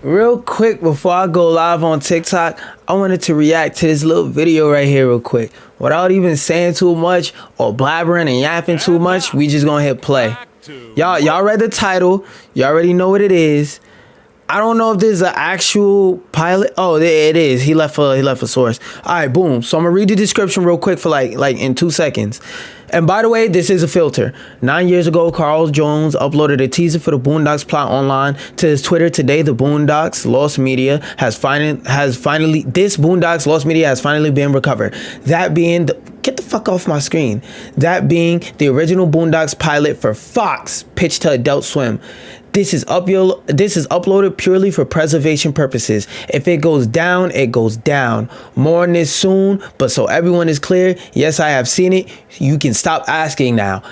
Real quick, before I go live on TikTok, I wanted to react to this little video right here real quick. Without even saying too much or blabbering and yapping too much, we just gonna hit play. Y'all read the title. You already know what it is. I don't know if this is an actual pilot. Oh, it is. He left a source. All right, boom. So I'm gonna read the description real quick for like in 2 seconds. And by the way, this is a filter. 9 years ago, Carl Jones uploaded a teaser for the Boondocks plot online to his Twitter. Today, the Boondocks Lost media has finally been recovered. That being get the fuck off my screen. That being the original Boondocks pilot for Fox, pitched to Adult Swim. This is uploaded purely for preservation purposes. If it goes down, it goes down. More on this soon, but so everyone is clear, yes, I have seen it. You can stop asking now.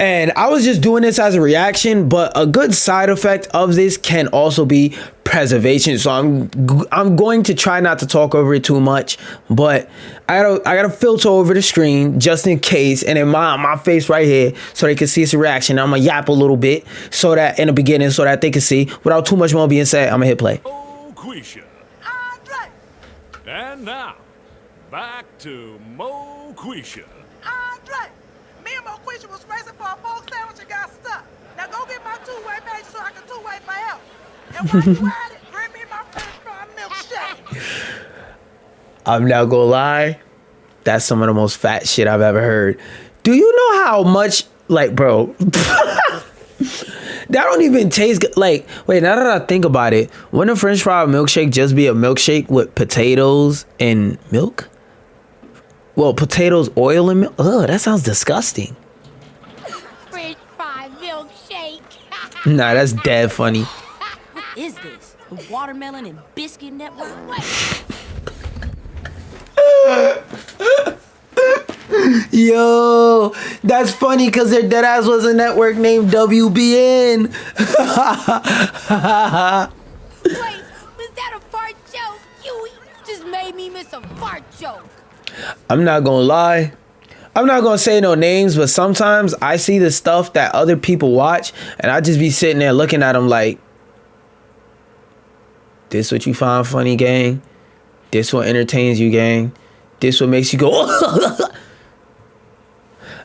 And I was just doing this as a reaction, but a good side effect of this can also be preservation. So I'm going to try not to talk over it too much, but I gotta filter over the screen just in case, and in my face right here, so they can see it's a reaction. I'm gonna yap a little bit so that in the beginning, so that they can see without too much more being said. I'm gonna hit play. Oh, Quisha. Andre. And now, back to Mo Quisha. Andre. Me and Mo Quisha was racing for a pork sandwich and got stuck. Now go get my two-way page so I can two-way forever. And while you at it, bring me my French fry milkshake. I'm not gonna lie, that's some of the most fat shit I've ever heard. Do you know how much, like, bro, that don't even taste good. Like, wait, now that I think about it, wouldn't a French fry milkshake just be a milkshake with potatoes and milk? Well, potatoes, oil, and milk. Ugh, that sounds disgusting. French fry milkshake. Nah, that's dead funny. What is this? The watermelon and biscuit network? Yo, that's funny because their deadass was a network named WBN. Wait, was that a fart joke? You just made me miss a fart joke. I'm not gonna lie. I'm not gonna say no names, but sometimes I see the stuff that other people watch and I just be sitting there looking at them like, this what you find funny, gang? This what entertains you, gang? This what makes you go,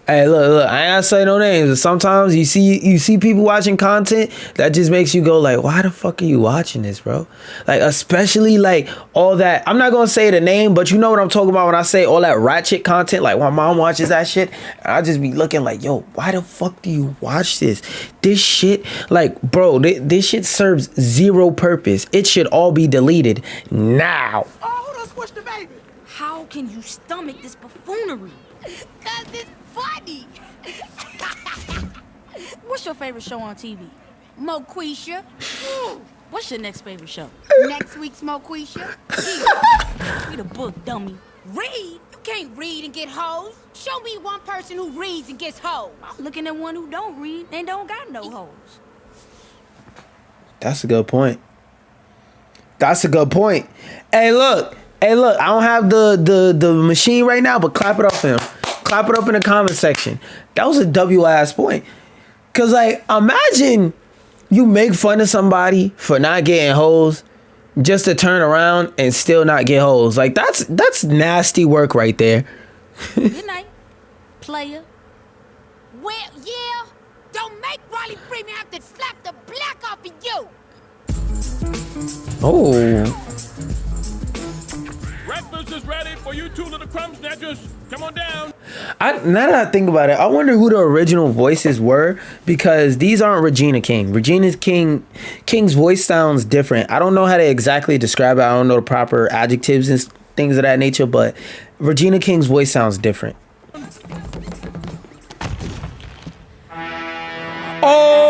Hey, look, I ain't gonna say no names, but sometimes you see people watching content that just makes you go like, why the fuck are you watching this, bro? Like, especially like all that, I'm not gonna say the name, but you know what I'm talking about when I say all that ratchet content, like my mom watches that shit, and I just be looking like, yo, why the fuck do you watch this? This shit, like, bro, this shit serves zero purpose. It should all be deleted now. Oh, who done squished the baby? How can you stomach this buffoonery? Cause it's funny. What's your favorite show on TV? Mo Quisha. What's your next favorite show? Next week's Mo Quisha. Read a book, dummy. Read? You can't read and get hoes. Show me one person who reads and gets hoes. I'm looking at one who don't read and don't got no hoes. That's a good point. That's a good point. Hey, look, I don't have the machine right now, but clap it up for him. Clap it up in the comment section. That was a W-ass point. Cause like, imagine you make fun of somebody for not getting hoes just to turn around and still not get hoes. Like, that's nasty work right there. Good night, player. Well, yeah. Don't make Riley Freeman have to slap the black off of you. Oh. Breakfast is ready for you two little crumb snatchers. Come on down. Now that I think about it, I wonder who the original voices were, because these aren't Regina King. King's voice sounds different. I don't know how to exactly describe it. I don't know the proper adjectives and things of that nature, but Regina King's voice sounds different. Oh,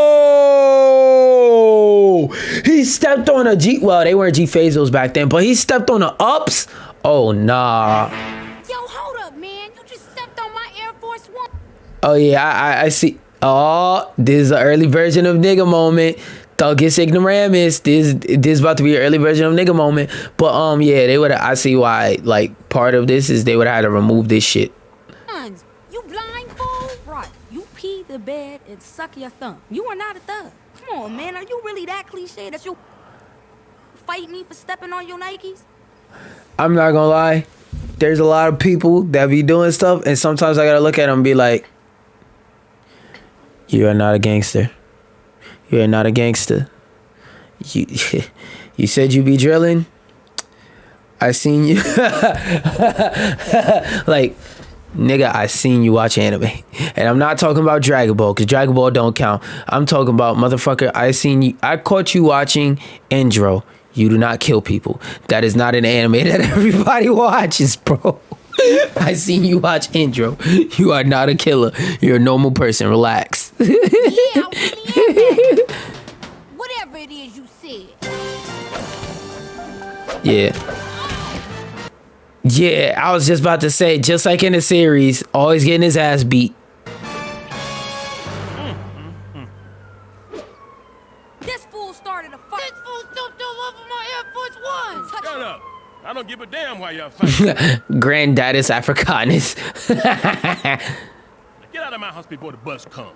he stepped on a G. Well, they weren't G Phasals back then, but he stepped on the ups. Oh, nah. Yo, hold up, man. You just stepped on my Air Force One. Oh, yeah, I see. Oh, this is an early version of nigga moment. Thuggish ignoramus. This is about to be an early version of nigga moment. But, yeah, they would. I see why, like, part of this is they would have had to remove this shit. You blind fool? Right. You pee the bed and suck your thumb. You are not a thug. Come on, man. Are you really that cliche that you... fight me for stepping on your Nikes? I'm not gonna lie. There's a lot of people that be doing stuff, and sometimes I gotta look at them and be like, "You are not a gangster. You are not a gangster. You, you said you be drilling. I seen you." Like, nigga, I seen you watch anime, and I'm not talking about Dragon Ball because Dragon Ball don't count. I'm talking about motherfucker. I caught you watching Indro. You do not kill people. That is not an anime that everybody watches, bro. I seen you watch Indro. You are not a killer. You're a normal person. Relax. Yeah, I really am that. Whatever it is you said. Yeah, I was just about to say, just like in the series, always getting his ass beat. This fool started a fight. This fool stooped all over my Air Force One. Shut up. I don't give a damn why y'all fighting. Granddadus Africanus. Get out of my house before the bus comes.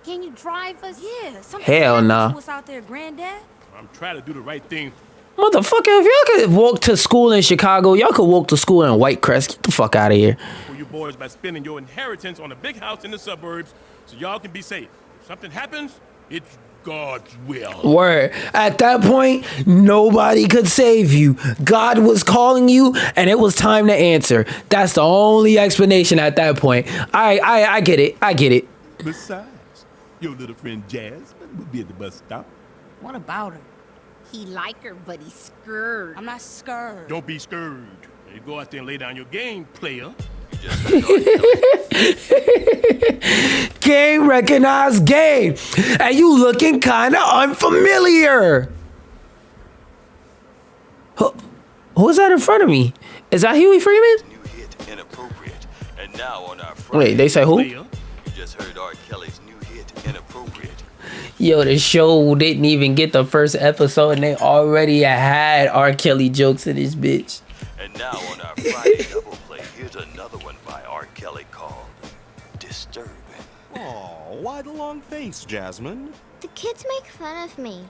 Can you drive us? Yeah. Hell nah. What's out there, Granddad? I'm trying to do the right thing. Motherfucker, if y'all could walk to school in Chicago, y'all could walk to school in Whitecrest. Get the fuck out of here. For you boys by spending your inheritance on a big house in the suburbs so y'all can be safe. If something happens, it's God's will. Word. At that point, nobody could save you. God was calling you, and it was time to answer. That's the only explanation at that point. I get it. I get it. Besides, your little friend Jasmine will be at the bus stop. What about her? He like her, but he's scared. I'm not scared. Don't be scared. You go out there and lay down your game, player. Game recognized game. And you looking kind of unfamiliar. Who's that in front of me? Is that Huey Freeman? New hit, Inappropriate. And now on our Wait, they say who? Player. You just heard R. Kelly's new hit, Inappropriate. Yo, the show didn't even get the first episode and they already had R. Kelly jokes in this bitch. And now on our Friday double play, here's another one by R. Kelly called Disturbing. Oh, why the long face, Jasmine? The kids make fun of me.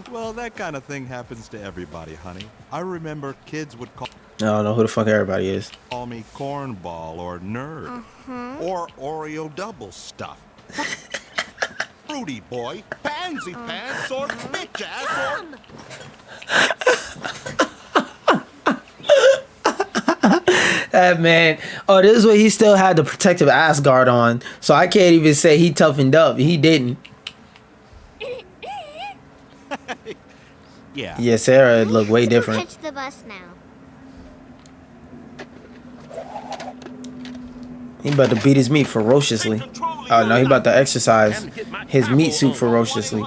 Well, that kind of thing happens to everybody, honey. I remember kids would I don't know who the fuck everybody is. call me cornball or nerd. Or Oreo double stuff. Fruity boy, pansy pants, or bitch ass, or... That man. Oh, this is where he still had the protective ass guard on. So I can't even say he toughened up. He didn't. Yeah. Yeah, Sarah looked way different. Catch the bus now. He about to beat his meat ferociously. Oh no, he about to exercise his meat suit ferociously.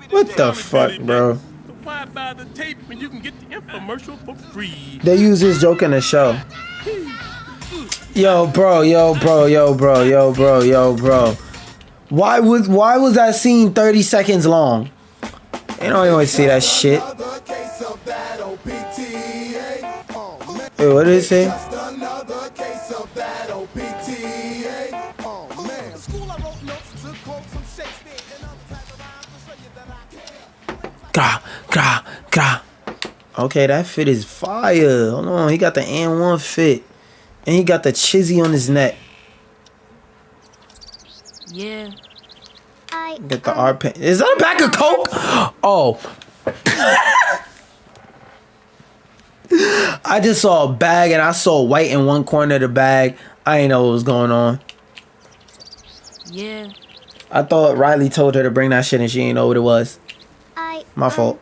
What the fuck, bro? So why buy the tape when you can get the infomercial for free? They use this joke in the show. Yo, bro. Why was that scene 30 seconds long? They don't always see that shit. Wait, what did it say? Grah. Okay, that fit is fire. Hold on, he got the N1 fit. And he got the chizzy on his neck. Yeah. Get the R pen. Is that a bag of Coke? Oh. I just saw a bag and I saw white in one corner of the bag. I ain't know what was going on. Yeah. I thought Riley told her to bring that shit and she ain't know what it was. My fault.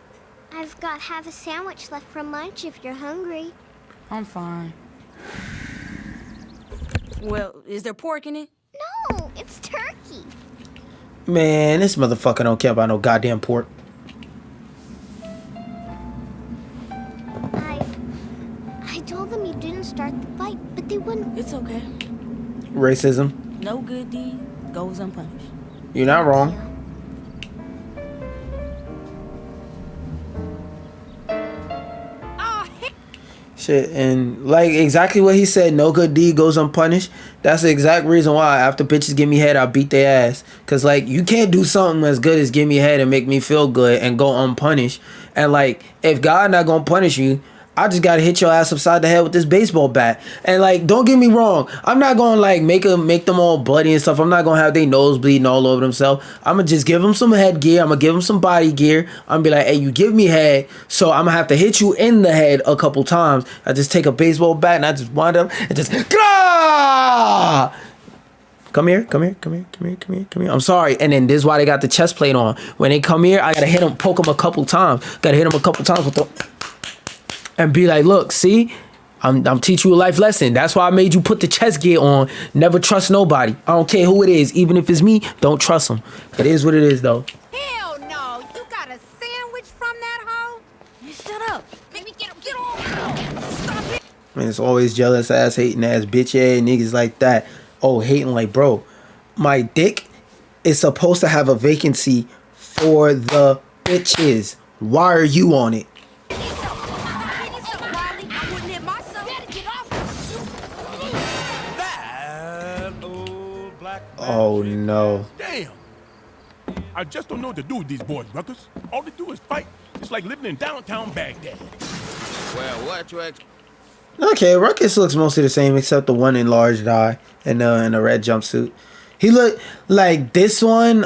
I've got half a sandwich left from lunch if you're hungry. I'm fine. Well, is there pork in it? No, it's turkey. Man, this motherfucker don't care about no goddamn pork. I told them you didn't start the fight, but they wouldn't. It's okay. Racism. No good deed goes unpunished. You're not wrong. Shit, and like exactly what he said, no good deed goes unpunished. That's the exact reason why after bitches give me head, I beat their ass. Cause like you can't do something as good as give me head and make me feel good and go unpunished. And like if God not gonna punish you, I just gotta hit your ass upside the head with this baseball bat. And like, don't get me wrong, I'm not gonna like make them all bloody and stuff. I'm not gonna have their nose bleeding all over themselves. I'm gonna just give them some headgear. I'm gonna give them some body gear. I'm gonna be like, hey, you give me head, so I'm gonna have to hit you in the head a couple times. I just take a baseball bat and I just wind up and just Grah! Come here. I'm sorry. And then this is why they got the chest plate on. When they come here, I gotta hit them, poke them a couple times. Gotta hit them a couple times with the and be like, look, see, I'm teaching you a life lesson. That's why I made you put the chest gear on. Never trust nobody. I don't care who it is. Even if it's me, don't trust them. It is what it is, though. Hell no! You got a sandwich from that hoe? You shut up. Make me get off. Stop it. I mean, it's always jealous ass, hating ass, bitch ass niggas like that. Oh, hating like, bro, my dick is supposed to have a vacancy for the bitches. Why are you on it? Oh no. Damn. I just don't know what to do with these boys, Ruckus. All they do is fight. It's like living in downtown Baghdad. Well, what you Okay, Ruckus looks mostly the same except the one enlarged eye and the red jumpsuit. He looked like this one,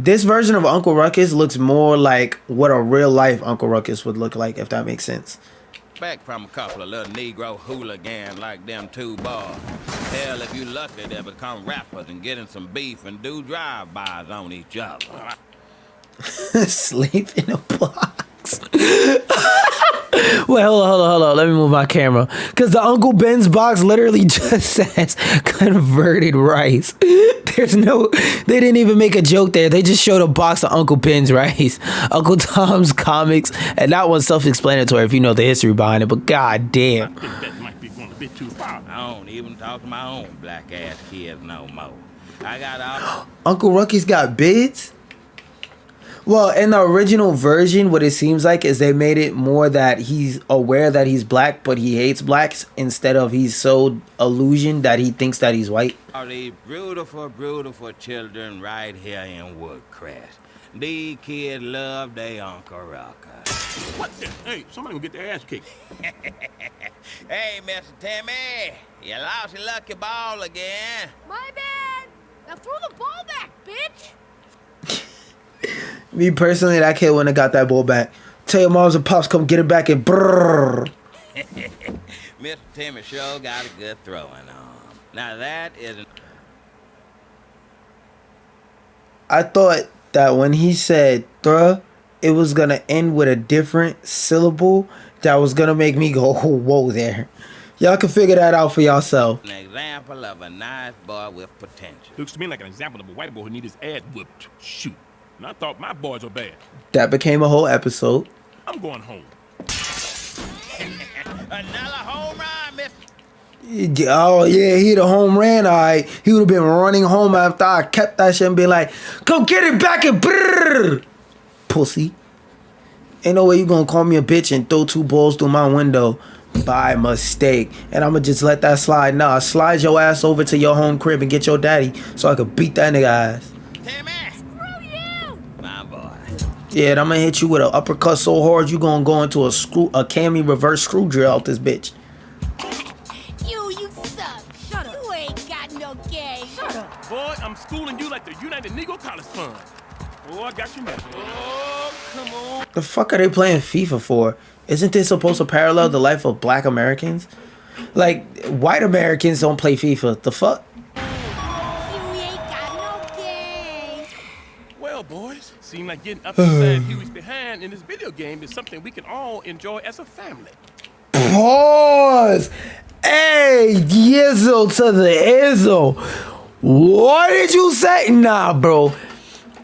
this version of Uncle Ruckus looks more like what a real life Uncle Ruckus would look like, if that makes sense. Back from a couple of little Negro hooligans like them two boys. Hell, if you lucky, they'll become rappers and get in some beef and do drive-bys on each other. Sleep in a box. Wait, hold on. Let me move my camera. Because the Uncle Ben's box literally just says converted rice. They didn't even make a joke there. They just showed a box of Uncle Ben's rice. Uncle Tom's comics. And that one's self-explanatory if you know the history behind it. But god damn. I think that might be going a bit too far. I don't even talk to my own black-ass kids no more. I got all... Uncle Ruckus got bids? Well, in the original version, what it seems like is they made it more that he's aware that he's black, but he hates blacks, instead of he's so illusioned that he thinks that he's white. Are these beautiful, beautiful children right here in Woodcrest. These kids love their Uncle Ruckus. What the? Hey, somebody gonna get their ass kicked. Hey, Mr. Timmy, you lost your lucky ball again. My bad. Now throw the ball back, bitch. Me personally, that kid wouldn't have got that ball back. Tell your moms and pops come get it back and brrrr. Mr. Timmy sure got a good throwing arm. Now that isn't... I thought that when he said "thruh," it was gonna end with a different syllable that was gonna make me go, oh, whoa there. Y'all can figure that out for yourself. An example of a nice boy with potential. Looks to me like an example of a white boy who needs his ass whooped. Shoot. And I thought my boys were bad. That became a whole episode. I'm going home. Another home run, Mr. Oh yeah, he the home ran. All right, he would have been running home after I kept that shit and be like, "Come get it back and brrr, pussy." Ain't no way you gonna call me a bitch and throw two balls through my window by mistake, and I'ma just let that slide. Nah, slide your ass over to your home crib and get your daddy so I could beat that nigga ass. Timmy! Screw you! My boy. Yeah, and I'm gonna hit you with an uppercut so hard you gonna go into a cami reverse screw drill out this bitch. You suck. Shut up. You ain't got no game. Shut up. Boy, I'm schooling you like the United Negro College Fund. Oh, I got you now. Oh, come on. The fuck are they playing FIFA for? Isn't this supposed to parallel the life of black Americans? Like, white Americans don't play FIFA. The fuck? You ain't got no game. Well, boys, seem like getting up inside Huey's behind in this video game is something we can all enjoy as a family. Pause. Hey, Yizzle to the Izzle. What did you say? Nah, bro.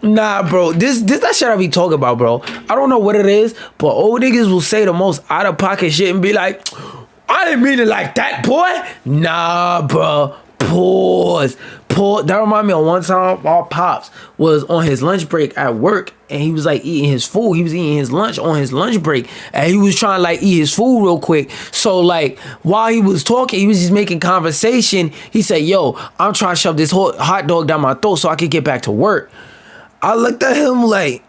This that shit I be talking about, bro. I don't know what it is, but old niggas will say the most out of pocket shit and be like, I didn't mean it like that, boy. Nah, bro. Pause. That reminded me of one time our pops was on his lunch break at work and he was like eating his food. He was eating his lunch on his lunch break and he was trying to like eat his food real quick. So like while he was talking, he was just making conversation. He said, yo, I'm trying to shove this hot dog down my throat so I could get back to work. I looked at him like,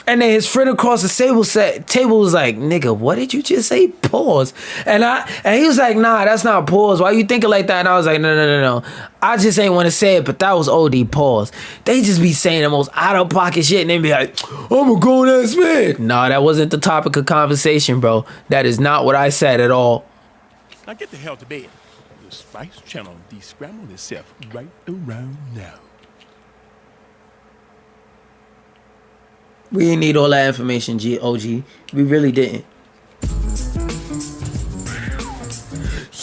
and then his friend across the table was like, nigga, what did you just say? Pause. And he was like, nah, that's not pause. Why you thinking like that? And I was like, no. I just ain't want to say it, but that was OD pause. They just be saying the most out of pocket shit and then be like, I'm a grown ass man. Nah, that wasn't the topic of conversation, bro. That is not what I said at all. Now get the hell to bed. The Spice Channel de-scrambled itself right around now. We didn't need all that information, OG. We really didn't.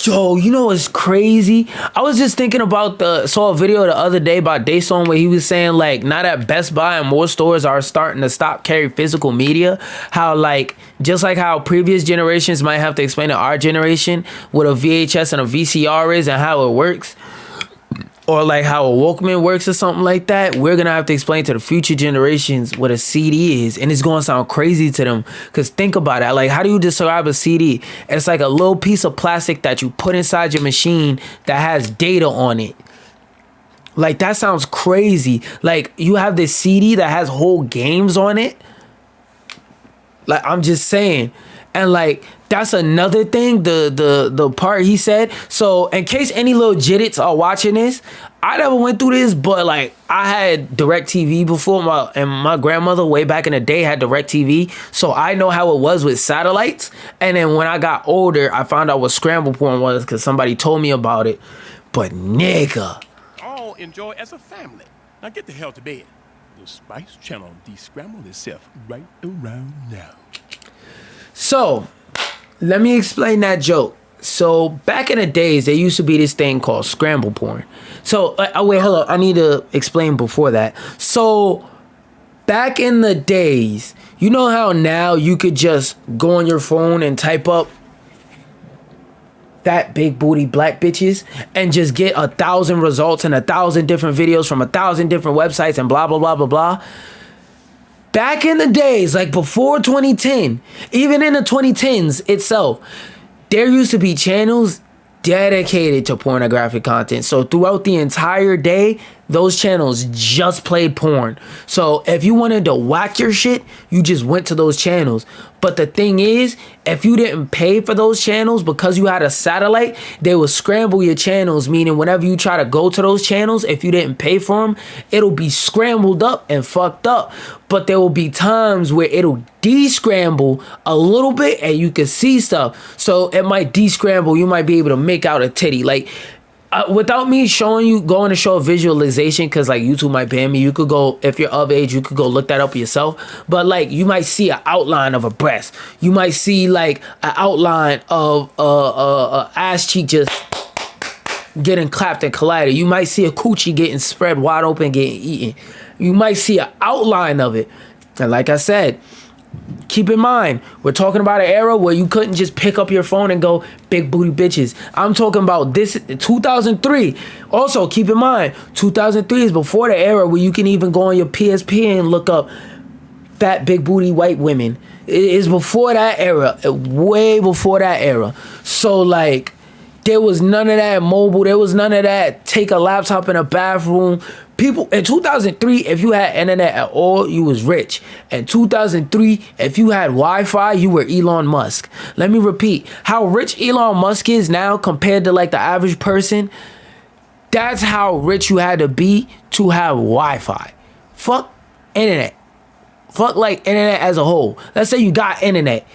Yo, you know what's crazy? I was just thinking about saw a video the other day about Daysong where he was saying like now that Best Buy and more stores are starting to stop carry physical media, how like just like how previous generations might have to explain to our generation what a VHS and a VCR is and how it works, or like how a Walkman works or something like that, we're gonna have to explain to the future generations what a CD is, and it's gonna sound crazy to them. Cause think about it, like how do you describe a CD? It's like a little piece of plastic that you put inside your machine that has data on it. Like that sounds crazy. Like you have this CD that has whole games on it. Like I'm just saying, and like that's another thing, the part he said. So in case any little jittits are watching this, I never went through this, but like I had DirecTV before. My grandmother way back in the day had DirecTV, so I know how it was with satellites. And then when I got older, I found out what scramble porn was because somebody told me about it. But nigga, All enjoy as a family. Now get the hell to bed. The Spice Channel de-scrambled itself right around now. so let me explain that joke. So back in the days, there used to be this thing called scramble porn. So wait, hold up. I need to explain before that. So back in the days, you know how now you could just go on your phone and type up fat big booty black bitches and just get 1,000 results and 1,000 different videos from 1,000 different websites and blah, blah, blah, blah, blah. Back in the days, like before 2010, even in the 2010s itself, there used to be channels dedicated to pornographic content. So throughout the entire day, those channels just played porn. So if you wanted to whack your shit, you just went to those channels. But the thing is, if you didn't pay for those channels because you had a satellite, they would scramble your channels, meaning whenever you try to go to those channels, if you didn't pay for them, it'll be scrambled up and fucked up. But there will be times where it'll de-scramble a little bit and you can see stuff. So it might de-scramble, you might be able to make out a titty. Like, without me showing you, going to show a visualization, because like YouTube might ban me, you could go, if you're of age, you could go look that up yourself. But like you might see an outline of a breast, you might see like an outline of a ass cheek just getting clapped and collided. You might see a coochie getting spread wide open, getting eaten. You might see an outline of it. And like I said, keep in mind, we're talking about an era where you couldn't just pick up your phone and go big booty bitches. I'm talking about this 2003. Also, keep in mind, 2003 is before the era where you can even go on your PSP and look up fat big booty white women. It is before that era, way before that era. So like, there was none of that mobile. There was none of that take a laptop in a bathroom. People in 2003, if you had internet at all, you was rich. In 2003, if you had Wi-Fi, you were Elon Musk. Let me repeat, how rich Elon Musk is now compared to like the average person, that's how rich you had to be to have Wi-Fi. Fuck internet. Fuck like internet as a whole. Let's say you got internet.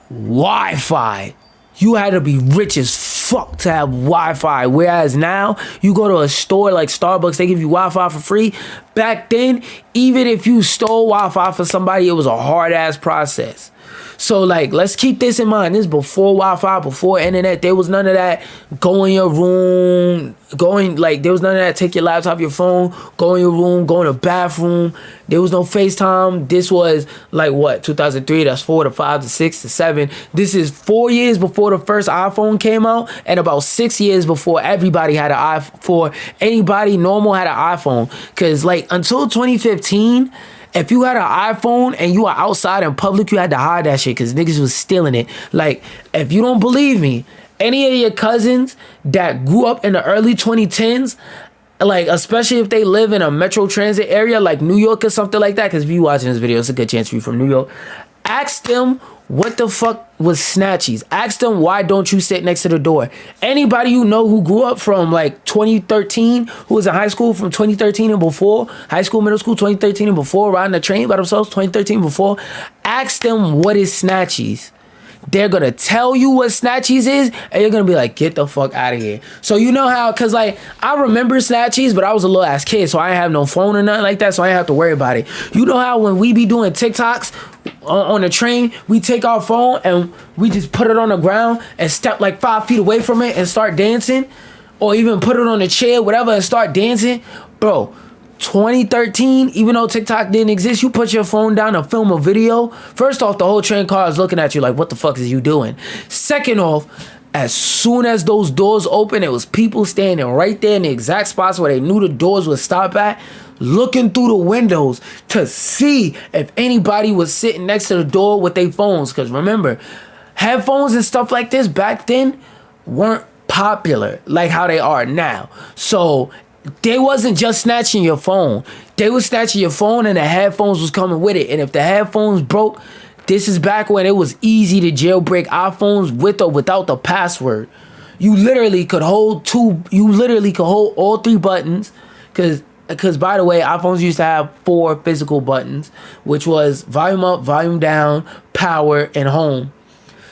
Wi-Fi. You had to be rich as fuck to have Wi-Fi. Whereas now, you go to a store like Starbucks, they give you Wi-Fi for free. Back then, even if you stole Wi-Fi for somebody, it was a hard-ass process. So like, let's keep this in mind. This is before Wi-Fi, before internet. There was none of that. Go in your room, there was none of that. Take your laptop, your phone, go in your room, go in the bathroom. There was no FaceTime. This was like what, 2003? That's 4 to 5 to 6 to 7. This is 4 years before the first iPhone came out, and about 6 years before everybody had an iPhone. For anybody normal had an iPhone, because like until 2015. If you had an iPhone and you were outside in public, you had to hide that shit because niggas was stealing it. Like, if you don't believe me, any of your cousins that grew up in the early 2010s, like, especially if they live in a metro transit area like New York or something like that, because if you watching this video, it's a good chance you're from New York. Ask them what the fuck was snatchies. Ask them why don't you sit next to the door. Anybody you know who grew up from like 2013, who was in high school from 2013 and before, high school, middle school, 2013 and before, riding the train by themselves, 2013 before, ask them what is snatchies. They're gonna tell you what snatchies is, and you're gonna be like, get the fuck out of here. So you know how, cause like, I remember snatchies, but I was a little ass kid, so I ain't have no phone or nothing like that, so I ain't have to worry about it. You know how when we be doing TikToks on the train, we take our phone and we just put it on the ground and step like 5 feet away from it and start dancing, or even put it on a chair, whatever, and start dancing, bro. 2013, even though TikTok didn't exist, you put your phone down and film a video. First off, the whole train car is looking at you like, what the fuck is you doing? Second off, as soon as those doors open, it was people standing right there in the exact spots where they knew the doors would stop at, looking through the windows to see if anybody was sitting next to the door with their phones. Because remember, headphones and stuff like this back then weren't popular like how they are now. So they wasn't just snatching your phone. They was snatching your phone and the headphones was coming with it. And if the headphones broke, this is back when it was easy to jailbreak iPhones with or without the password. You literally could hold all 3 buttons. Because by the way, iPhones used to have 4 physical buttons, which was volume up, volume down, power, and home.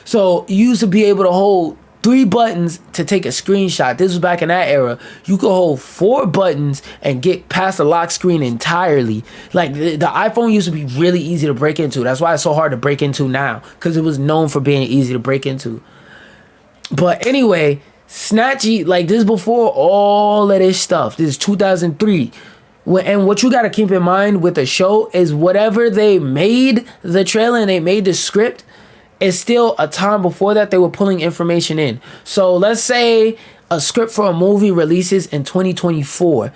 So you used to be able to hold 3 buttons to take a screenshot. This was back in that era. You could hold 4 buttons and get past the lock screen entirely. Like the iPhone used to be really easy to break into. That's why it's so hard to break into now, because it was known for being easy to break into. But anyway, snatchy, like this is before all of this stuff. This is 2003. And what you got to keep in mind with the show is whatever they made the trailer and they made the script, it's still a time before that they were pulling information in. So let's say a script for a movie releases in 2024.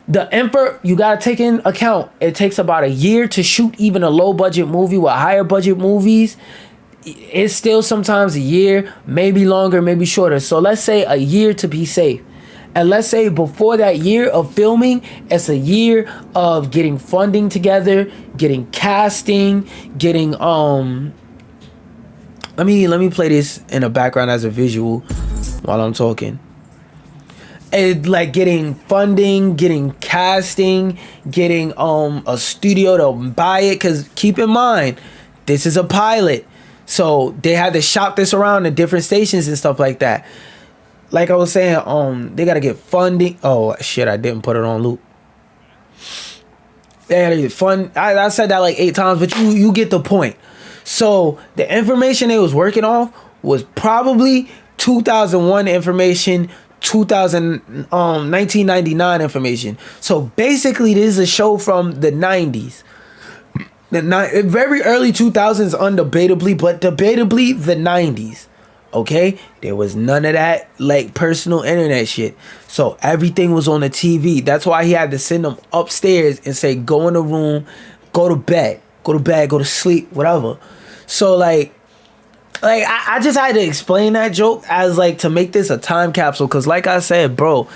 You gotta take in account it takes about a year to shoot even a low budget movie. With higher budget movies, it's still sometimes a year, maybe longer, maybe shorter. So let's say a year to be safe. And let's say before that year of filming, it's a year of getting funding together, getting casting, getting Let me play this in the background as a visual while I'm talking. And like getting funding, getting casting, getting a studio to buy it. Cause keep in mind, this is a pilot. So they had to shop this around to different stations and stuff like that. Like I was saying, they gotta get funding. Oh shit, I didn't put it on loop. They gotta get fund. I said that like 8 times, but you get the point. So the information they was working off was probably 2001 information, 1999 information. So basically, this is a show from the 90s. The very early 2000s, undebatably, but debatably the 90s. Okay, there was none of that like personal internet shit. So everything was on the TV. That's why he had to send them upstairs and say, go in the room, go to bed, go to sleep, whatever. So like I just had to explain that joke as like to make this a time capsule. Cause like I said, bro,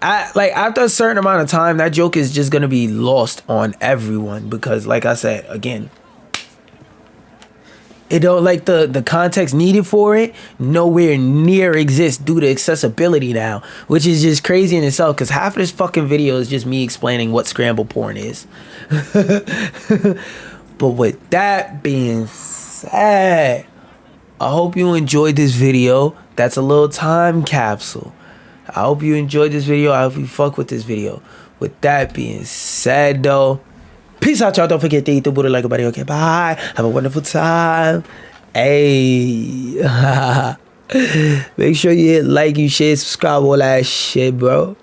after a certain amount of time, that joke is just gonna be lost on everyone. Because like I said, again, it don't like the context needed for it nowhere near exists due to accessibility now, which is just crazy in itself. Because half of this fucking video is just me explaining what scramble porn is. But with that being said, I hope you enjoyed this video. That's a little time capsule. I hope you enjoyed this video. I hope you fuck with this video. With that being said, though, Peace out, y'all. Don't forget to eat the Buddha like a buddy. Okay, bye. Have a wonderful time. Hey. Make sure you hit like, you share, subscribe, all that shit, bro.